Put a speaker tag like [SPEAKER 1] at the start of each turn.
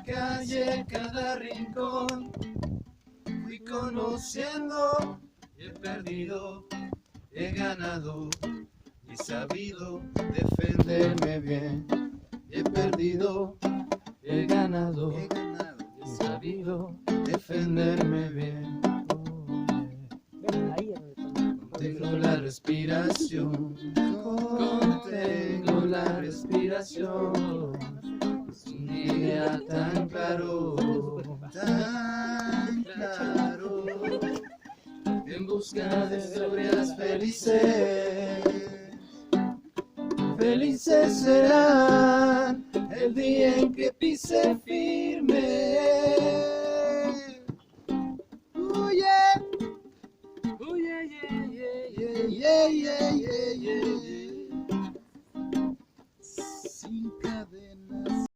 [SPEAKER 1] calle, cada rincón, fui conociendo, he perdido, he ganado, he sabido defenderme bien. He perdido, he ganado, he sabido defenderme bien. Contengo la respiración, contengo la respiración. Es un día tan claro, en busca de historias felices. Felices serán el día en que pise firme